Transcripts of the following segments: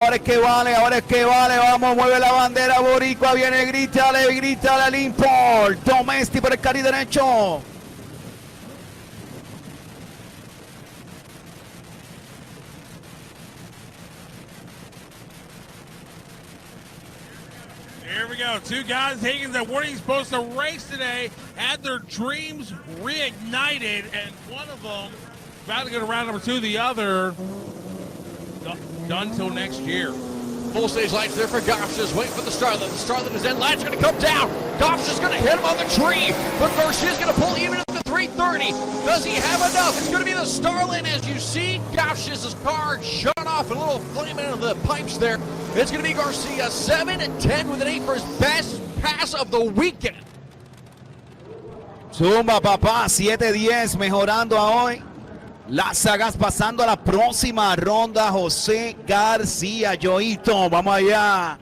Ahora es que vale, vamos, mueve la bandera boricua, viene, grítale al import, Domesti por el cari derecho. Here we go. Two guys, Higgins, that weren't even supposed to race today, had their dreams reignited, and one of them about to go to round number 2, the other done till next year. Full stage lights there for Goff, just waiting for the Starlet. The Starlet is in, light's going to come down. Goff's just going to hit him on the tree, but Garcia's going to pull even at the 330. Does he have enough? It's going to be the Starlet. As you see, Goff's car shut off, a little flame out of the pipes there. It's going to be Garcia, 7-10 with an 8 for his best pass of the weekend. Zumba, papá, 7-10, mejorando a hoy. Las sagas pasando a la próxima ronda. José García, Joito, vamos allá.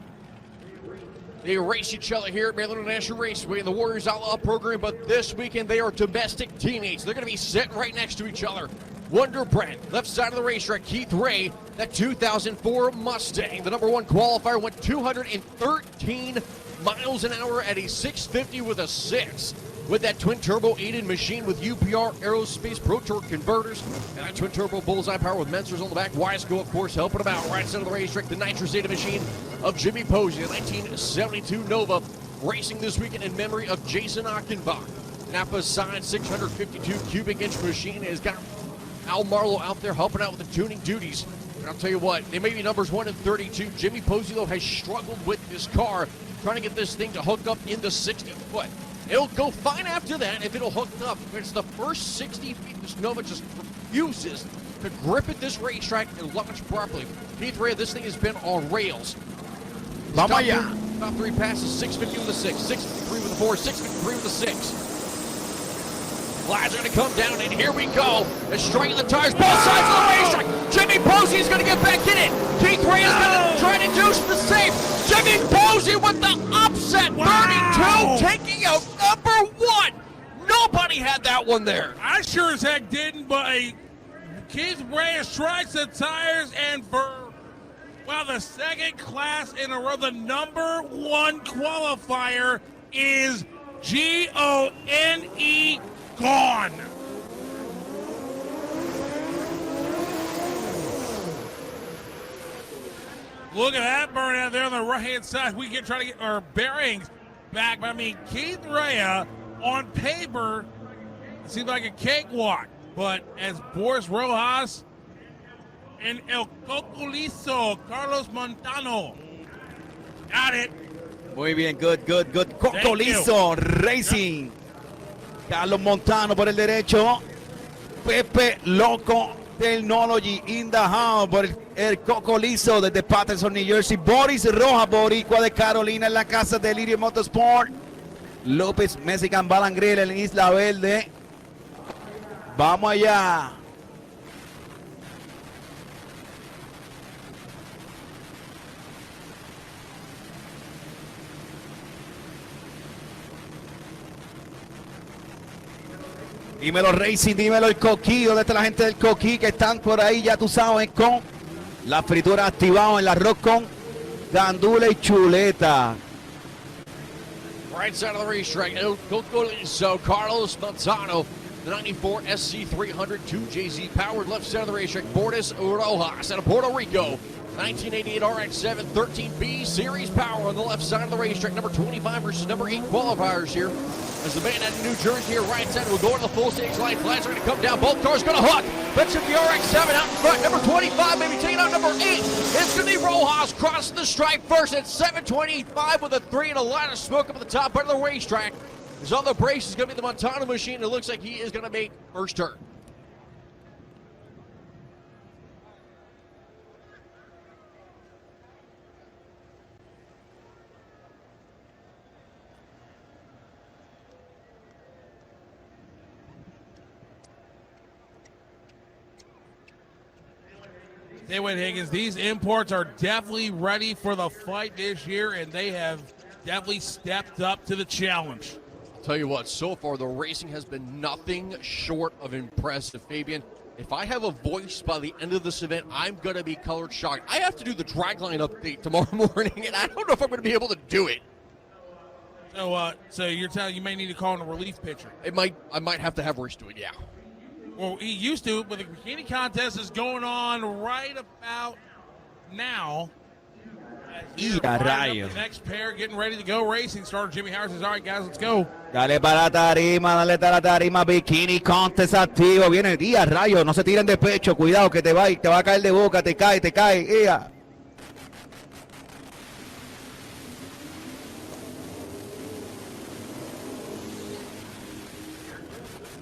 They race each other here at Maryland National Raceway in the Warriors Outlaw program, but this weekend they are domestic teammates. They're going to be sitting right next to each other. Wonder Brent, left side of the racetrack, Keith Ray, that 2004 Mustang. The number 1 qualifier went 213 miles an hour at a 650 with a 6. With that twin-turbo aided machine with UPR Aerospace Pro Torque converters and that twin-turbo bullseye power with Mensers on the back. Wiseco, of course, helping him out. Right side of the racetrack, the nitrous aided machine of Jimmy Posey, the 1972 Nova, racing this weekend in memory of Jason Achenbach. Napa signed 652 cubic inch machine has got Al Marlowe out there helping out with the tuning duties. And I'll tell you what, they may be numbers 1 and 32. Jimmy Posey, though, has struggled with this car, trying to get this thing to hook up into 60 foot. It'll go fine after that if it'll hook up. It's the first 60 feet. This Nova just refuses to grip at this racetrack and launch properly. Keith Ray, this thing has been on rails. Vamos allá. Top 3 passes, 650 with a 6, 653 with a 4, 653 with a 6. Flags are going to come down, and here we go. They're striking the tires, both sides of the racetrack. Jimmy Posey is going to get back in it. Keith Ray is going to try to do the same. Jimmy Posey with the upset, 32, taking out number 1. Nobody had that one there. I sure as heck didn't, but Keith Ray strikes the tires, and for, well, the second class in a row, the number 1 qualifier is Gone. Gone. Look at that burn out there on the right-hand side. We can try to get our bearings back. But I mean, Keith Rea on paper, it seems like a cakewalk. But as Boris Rojas and El Cocolizo, Carlos Montano, got it. Muy bien, good. Cocolizo Racing. Carlos Montano por el derecho. Pepe Loco Technology in the house por el Cocolizo desde Patterson, New Jersey. Boris Rojas, boricua de Carolina, en la casa de Lirio Motorsport. López Mexican Balangril en Isla Verde. Vamos allá. Dímelo Racing, dímelo el Coquí, ¿dónde está la gente del Coquí que están por ahí, ya tú sabes, con la fritura activada en el arroz con gandula y chuleta? Right side of the racetrack, El Cocolizo, Carlos Montano, the 94 SC300 2JZ powered. Left side of the racetrack, Boris Rojas out of Puerto Rico. 1988 RX-7 13B Series power on the left side of the racetrack. Number 25 versus number 8 qualifiers here. As the man out of New Jersey here, right side, will go to the full stage light. Flags are going to come down. Both cars going to hook. Let's hit the RX-7 out in front. Number 25, maybe taking out number 8. It's going to be Rojas crossing the stripe first at 725 with a 3 and a line of smoke up at the top part of the racetrack. His on the brace is going to be the Montana machine. It looks like he is going to make first turn. They went Higgins. These imports are definitely ready for the fight this year, and they have definitely stepped up to the challenge. I'll tell you what, so far the racing has been nothing short of impressive, Fabian. If I have a voice by the end of this event, I'm going to be colored shocked. I have to do the dragline update tomorrow morning, and I don't know if I'm going to be able to do it. So you're telling you may need to call in a relief pitcher. I might have to have Royce do it, yeah. Well, he used to, but the bikini contest is going on right about now. Y a rayos. The next pair getting ready to go racing. Starter Jimmy Howard says, all right, guys, let's go. Dale para la tarima, dale para la tarima, bikini contest activo. Viene y a rayos, no se tiren de pecho, cuidado que te va a caer de boca, te cae, ea.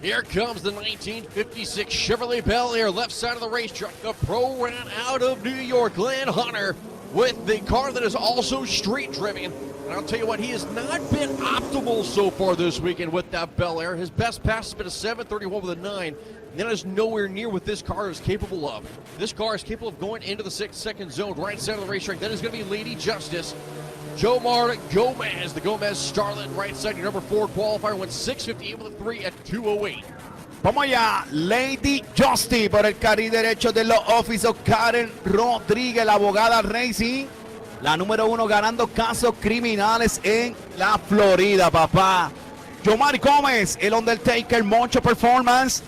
Here comes the 1956 Chevrolet Bel Air, left side of the racetrack. The pro ran out of New York, Glenn Hunter, with the car that is also street driven. And I'll tell you what, he has not been optimal so far this weekend with that Bel Air. His best pass has been a 731 with a 9. And that is nowhere near what this car is capable of. This car is capable of going into the 6-second zone, right side of the racetrack. That is going to be Lady Justice. Jomar Gomez, the Gomez Starlet, right side, your number 4 qualifier, went 6:58 with a 3 at 2:08. Vamos allá, Lady Justice por el carril derecho de los oficios. Karen Rodríguez, la abogada Racing, la número 1 ganando casos criminales en la Florida, papá. Jomar Gómez, el Undertaker, Moncho Performance.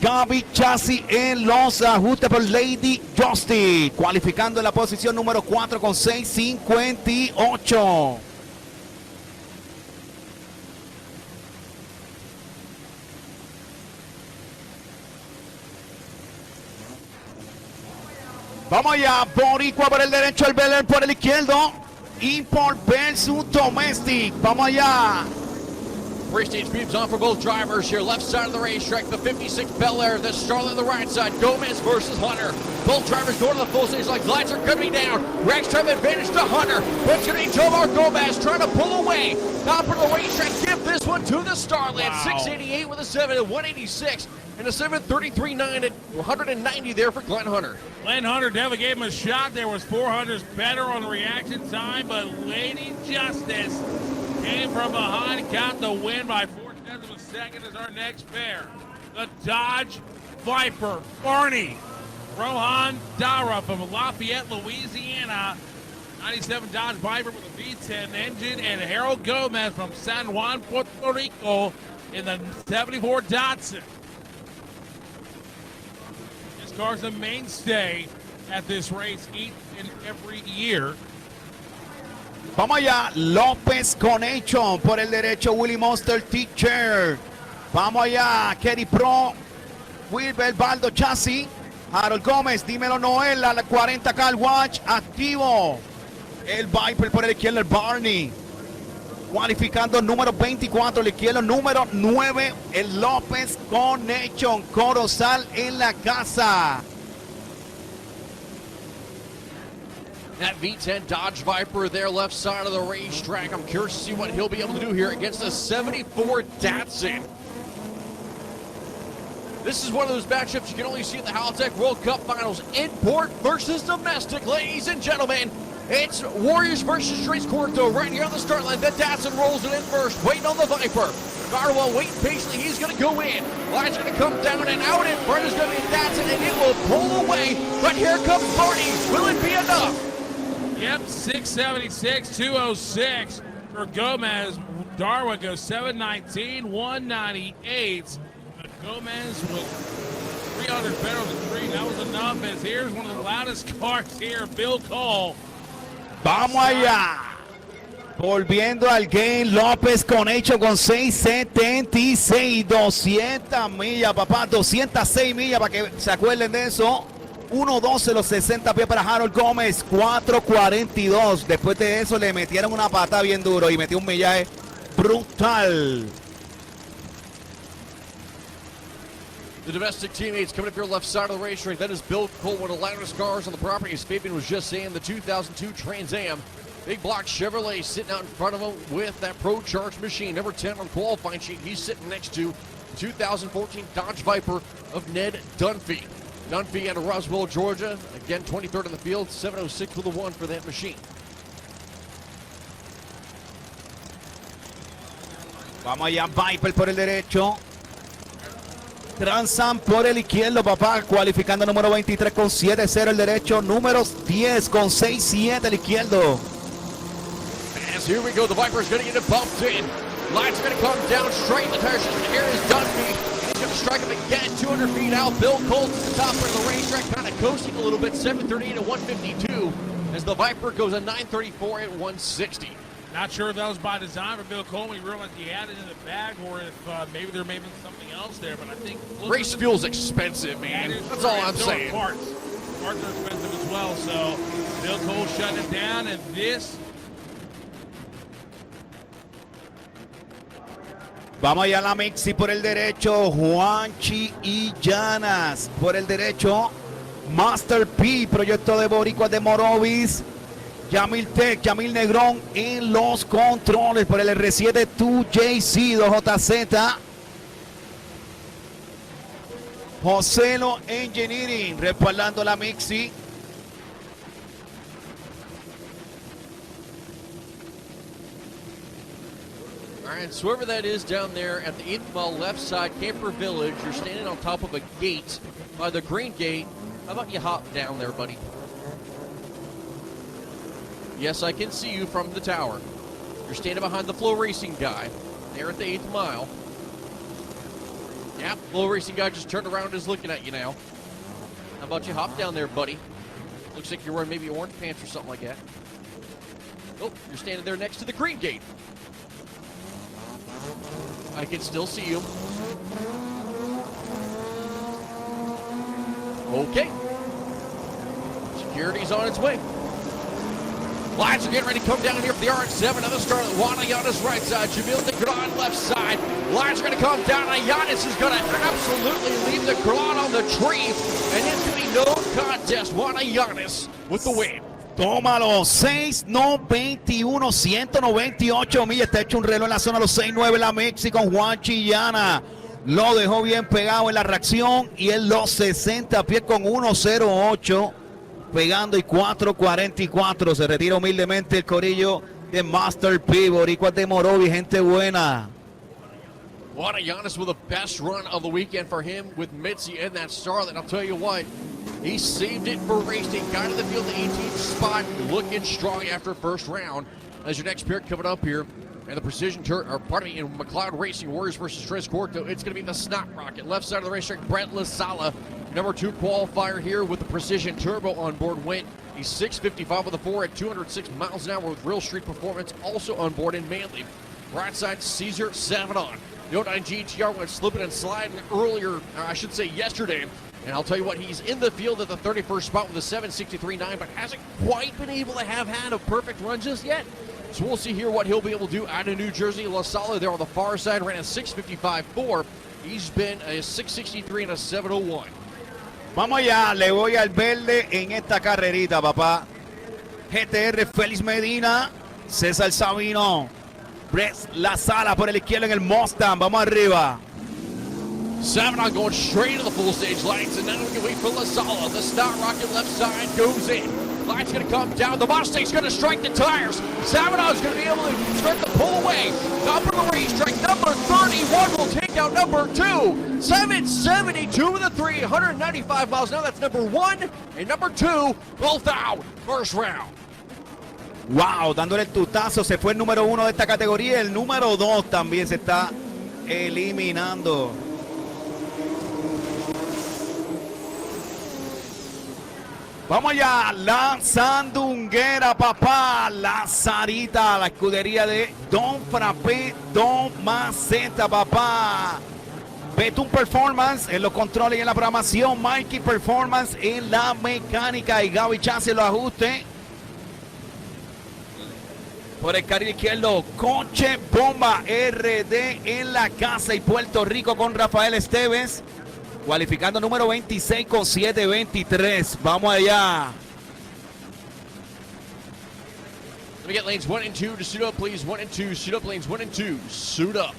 Gaby Chassis en los ajustes por Lady Justice, cualificando en la posición número 4 con 6:58. Vamos allá, Boricua por el derecho, el Bel Air por el izquierdo. Import versus Domestic. Vamos allá. Three-stage beams on for both drivers here. Left side of the racetrack, the 56 Bel Air, the Starlet on the right side. Gomez versus Hunter. Both drivers going to the full stage like lights are coming down. Race time advantage to Hunter. But it's going to be Jomar Gomez trying to pull away. Top of the racetrack, give this one to the Starlet. Wow. 688 with a 7 at 186. And a 733.9 at 190 there for Glenn Hunter. Glenn Hunter definitely gave him a shot. There was 400s better on the reaction time, but Lady Justice came from behind, got the win by 0.4 of a second as our next pair. The Dodge Viper, Barney, Rohan Dara from Lafayette, Louisiana. 97 Dodge Viper with a V10 engine, and Harold Gomez from San Juan, Puerto Rico in the 74 Datsun. This car's a mainstay at this race each and every year. Vamos allá, López Connection por el derecho, Willy Monster Teacher. Vamos allá, Kerry Pro, Wilber Baldo Chassis, Harold Gómez, dímelo Noel, a la 40 Car Watch, activo. El Viper por el izquierdo, el Barney. Cualificando número 24, el izquierdo número 9, el López Connection, Corozal en la casa. That V10 Dodge Viper there, left side of the racetrack. I'm curious to see what he'll be able to do here against the 74 Datsun. This is one of those matchups you can only see at the Halitech World Cup Finals. Import versus domestic, ladies and gentlemen. It's Warriors versus Trace Corto right here on the start line. The Datsun rolls it in first, waiting on the Viper. Garwell waiting patiently, he's going to go in. Line's going to come down and out in front is going to be Datsun, and it will pull away. But here comes Barney. Will it be enough? Yep, 676, 206 for Gomez. Darwin goes 719, 198. But Gomez was 300 better on the screen. That was enough, as here's one of the loudest cars here, Bill Cole. Vamos allá. Volviendo al game, López Connection con 676, 200 millas, papá, 206 millas para que se acuerden de eso. 1.12 los 60 pies para Harold Gómez, 4.42. Después de eso le metieron una patada bien duro y metió un millaje brutal. The domestic teammates coming up here left side of the racetrack. That is Bill Cole, one of the loudest cars on the property. As Fabian was just saying, the 2002 Trans Am. Big block Chevrolet sitting out in front of him with that Pro Charge machine. Number 10 on qualifying sheet. He's sitting next to the 2014 Dodge Viper of Ned Dunphy. Dunphy out of Roswell, Georgia. Again, 23rd in the field. 706 with a 1 for that machine. Vamos allá, Viper por el derecho. Transan por el izquierdo, papá, cualificando número 23 con 7-0 el derecho, número 10 con 6-7 el izquierdo. As here we go, the Viper's going to get it bumped in. Lights are going to come down straight. The tires, here is Dunphy. He's going to strike him again, 200 feet out. Bill Colt to the top of the racetrack, kind of coasting a little bit, 738 at 152, as the Viper goes a 934 at 160. Not sure if that was by design for Bill Coleman. He realized he had it in the bag, or if maybe there may have been something else there. But I think race fuel's expensive, man. That's all I'm saying. Parts are expensive as well. So Bill Cole shutting it down, and this. Vamos allá a la Mixi por el derecho, Juanchi y Llanas por el derecho, Master P, proyecto de Boricuas de Morovis, Yamil Tech, Yamil Negrón en los controles por el R7 2JC 2JZ, Joselo Engineering respaldando la Mixi. All right, so whoever that is down there at the 8th mile left side, Camper Village, you're standing on top of a gate by the green gate. How about you hop down there, buddy? Yes, I can see you from the tower. You're standing behind the Flow Racing guy there at the 8th mile. Yep, Flow Racing guy just turned around and is looking at you now. How about you hop down there, buddy? Looks like you're wearing maybe orange pants or something like that. Oh, you're standing there next to the green gate. I can still see you. Okay. Security's on its way. Lights are getting ready to come down here for the RX-7. Another start at Juan Ayanes right side. Jamil Negron left side. Lights are going to come down. Ayanes is going to absolutely leave the Negron on the tree. And it's going to be no contest. Juan Ayanes with the win. Tómalo, 6:91, 198 millas. Está hecho un reloj en la zona de los 6:9 la Mexi con Juan Chillana. Lo dejó bien pegado en la reacción y en los 60 pies con 1:08. Pegando y 4:44. Se retira humildemente el corillo de Master P. Boricuas de Morovi, gente buena. Juan Ayanes with the best run of the weekend for him with Mitzi and that Starlet. I'll tell you what. He saved it for racing. Got to the field, the 18th spot, looking strong after first round. As your next pair coming up here, and the Precision in McLeod Racing, Warriors versus Tres Corto, it's going to be the Snot Rocket. Left side of the racetrack, Brent LaSala, number 2 qualifier here with the Precision Turbo on board. Went he's 655 with a 4 at 206 miles an hour with Real Street Performance, also on board in Manly. Right side, Caesar Savadon. The 09 GTR went slipping and sliding earlier, I should say yesterday. And I'll tell you what, he's in the field at the 31st spot with a 763.9, but hasn't quite been able to have had a perfect run just yet. So we'll see here what he'll be able to do out of New Jersey. LaSala there on the far side ran a 655.4. He's been a 663 and a 701. Vamos allá, le voy al verde en esta carrerita, papá. GTR Félix Medina, César Sabino, Brett LaSala por el izquierdo en el Mustang. Vamos arriba. Savadon going straight to the full stage lights, and then we can wait for LaSala. The Snot Rocket left side goes in. Light's going to come down. The Mustang's going to strike the tires. Savadon's going to be able to start the pull away. Top of the racetrack, number 31 will take out number 2. 772 with a 3, 195 miles. Now that's number 1 and number 2 both out. First round. Wow, dándole el tutazo, se fue el número 1 de esta categoría. El número 2 también se está eliminando. Vamos allá, la sandunguera, papá, la Sarita, la escudería de Don Frappé, Don Maceta, papá. Betún Performance en los controles y en la programación, Mikey Performance en la mecánica y Gaby Chance en los ajustes. Por el carril izquierdo, Coche Bomba RD en la casa y Puerto Rico con Rafael Esteves. Cualificando número 26 con 7:23. Vamos allá. Let me get lanes 1 and 2 to suit up, please. 1 and 2, suit up lanes 1 and 2, suit up.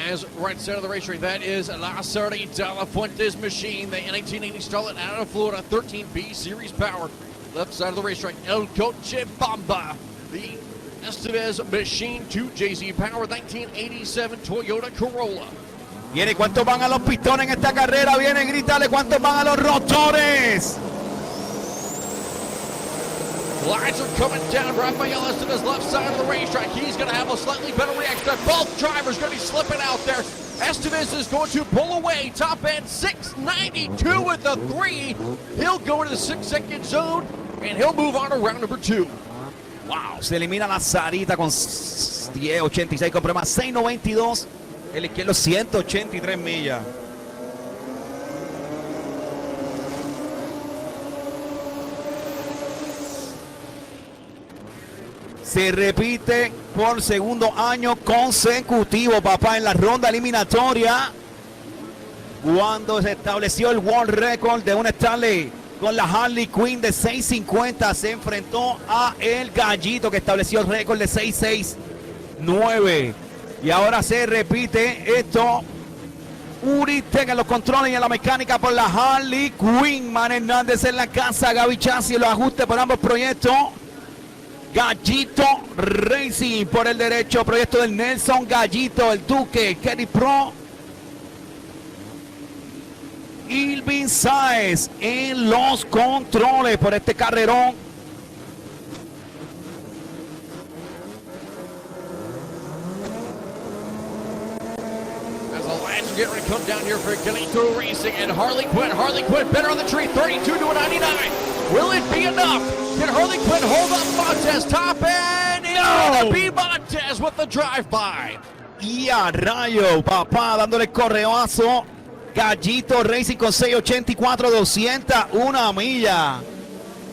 As right side of the racetrack, that is La Sarita La Fuentes machine, the 1980 Starlet out of Florida, 13B Series power. Left side of the racetrack, El Coche Bomba, the Estevez machine, 2JZ power, 1987 Toyota Corolla. Viene, ¿cuántos van a los pistones en esta carrera? Viene, grítale, ¿cuántos van a los rotores? Lines are coming down. Rafael is to his left side of the racetrack. He's going to have a slightly better reaction. Both drivers going to be slipping out there. Estevez is going to pull away. Top end 692 with the 3. He'll go into the 6-second zone, and he'll move on to round number 2. Wow, se elimina la Sarita con 10.86 con problemas 6.92. El izquierdo 183 millas. Se repite por segundo año consecutivo, papá, en la ronda eliminatoria. Cuando se estableció el World Record de un Stanley con la Harley Quinn de 6.50, se enfrentó a el Gallito que estableció el récord de 6.69. Y ahora se repite esto. Uristen en los controles y en la mecánica por la Harley Quinn. Man Hernández en la casa, Gaby Chassi, los ajustes por ambos proyectos. Gallito Racing por el derecho, proyecto del Nelson Gallito, el Duque, Kerry Pro. Ilvin Sáez en los controles por este carrerón. As the lines are getting ready to come down here for Gallito Racing and Harley Quinn. Harley Quinn better on the tree, 32 to a 99. Will it be enough? Can Harley Quinn hold up Montez? Top end. It's going to be Montez with the drive-by. Y a rayo, papá, dándole correoazo. Gallito Racing con 6.84, 201 millas.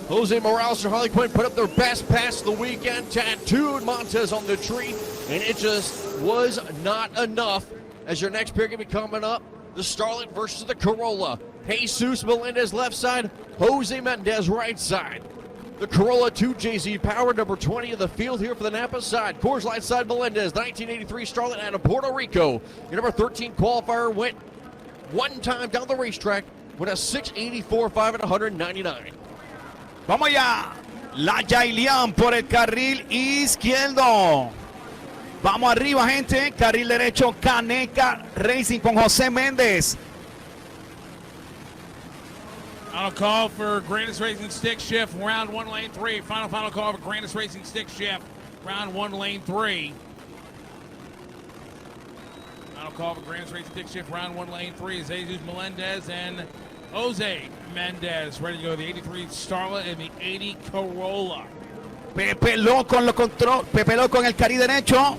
Jose Morales and Harley Quinn put up their best pass of the weekend. Tattooed Montez on the tree, and it just was not enough. As your next pair going to be coming up, the Starlet versus the Corolla. Jesus Melendez left side, Jose Mendez right side. The Corolla 2JZ Power, number 20 of the field here for the Napa side. Coors Light side, Melendez, 1983 Starlet out of Puerto Rico. Your number 13 qualifier went one time down the racetrack with a 684.5 at 199. Vamos allá. La Yailian por el carril izquierdo. Vamos arriba, gente. Carril derecho, Caneca Racing con José Méndez. Final call for Grandis Racing stick shift, round 1, lane 3. Final call for Grandis Racing stick shift, round 1, lane 3. Final call for Grandis Racing stick shift, round 1, lane 3 is Jesus Melendez and Jose Mendez ready to go. The 83 Starlet and the 80 Corolla. Pepe Loco en los controles. Pepe Loco en el carril derecho.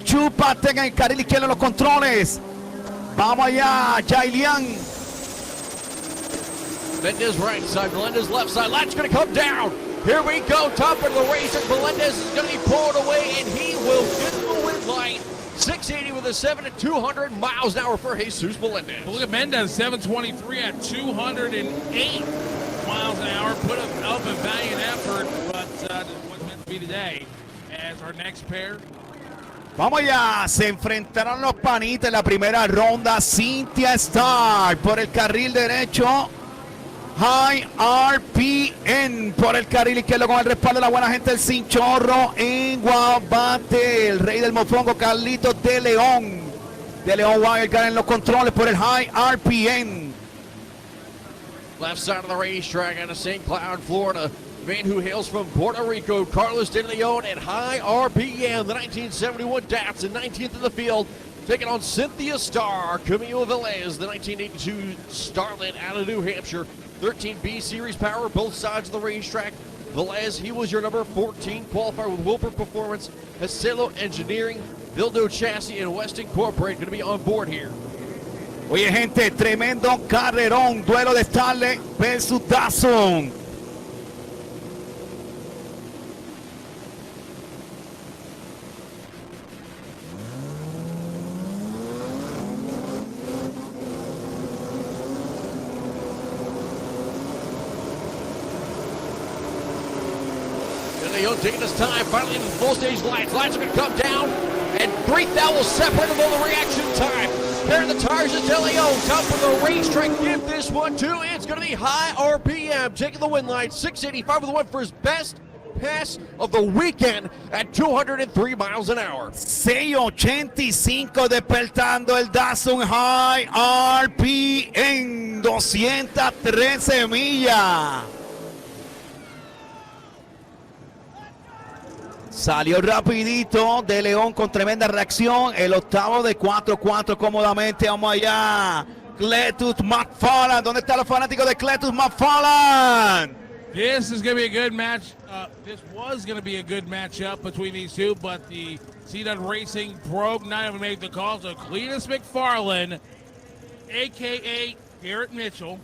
Chúpate en el carril izquierdo en los controles. Vamos allá, Yailian. Mendez right side, Melendez left side. Light's going to come down. Here we go, top of the race, and Melendez is going to be pulled away, and he will get the win light. 680 with a 7 at 200 miles an hour for Jesus Melendez. But look at Mendez, 723 at 208 miles an hour. Put up a valiant effort, but what's meant to be today as our next pair. Vamos allá, se enfrentaron los panitas en la primera ronda. Cynthia Starr por el carril derecho. High RPN por el carril izquierdo con el respaldo de la buena gente del Cinchorro en Guabate. El rey del mofongo, Carlitos de León. De León Wildcard en los controles por el High RPN. Left side of the racetrack out of St. Cloud, Florida. Man who hails from Puerto Rico, Carlos de Leon at High RPM, the 1971 Datsun, 19th in the field, taking on Cynthia Starr. Camilo Velez, the 1982 Starlet out of New Hampshire. 13B Series power, both sides of the racetrack. Velez, he was your number 14 qualifier with Wilper Performance, Hacelo Engineering, Bildo Chassis, and West Incorporated going to be on board here. Oye, gente, tremendo carrerón. Duelo de Starlet versus Datsun. Taking his time, finally into the full stage lights. Lights are going to come down, and Breathdown will separate them on the reaction time. Pairing the tires is De Leon. Top of the racetrack. Give this one to. It's going to be High RPM taking the win line. 685 with the one for his best pass of the weekend at 203 miles an hour. 685 despertando el Datsun High RP en 213 millas. Salió rapidito de León con tremenda reacción. El octavo de 4-4 cómodamente. Vamos allá. Cleetus Mcfarland. ¿Dónde están los fanáticos de Cleetus Mcfarland? This is going to be a good match. This was going to be a good matchup between these two, but the C-Dot Racing broke. Not even made the call. So Cleetus Mcfarland, a.k.a. Garrett Mitchell.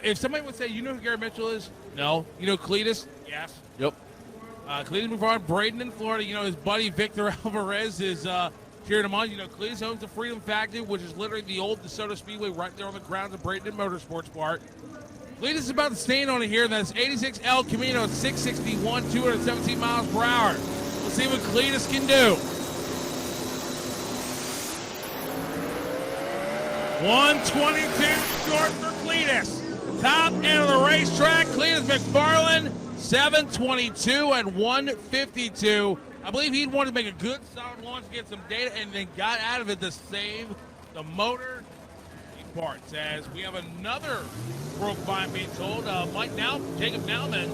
If somebody would say, you know who Garrett Mitchell is? No. You know Cleetus? Yes. Yep. Cleetus Mcfarland, Braden in Florida. You know, his buddy Victor Alvarez is cheering him on. You know, Cleetus owns the Freedom Factory, which is literally the old DeSoto Speedway right there on the grounds of Braden Motorsports Park. Cleetus is about to stand on it here. That's 86 El Camino, 661, 217 miles per hour. We'll see what Cleetus can do. 122 short for Cleetus. Top end of the racetrack, Cleetus Mcfarland, 722 and 152. I believe he wanted to make a good solid launch, get some data, and then got out of it to save the motor parts. As we have another broke find being told, Jacob Nauman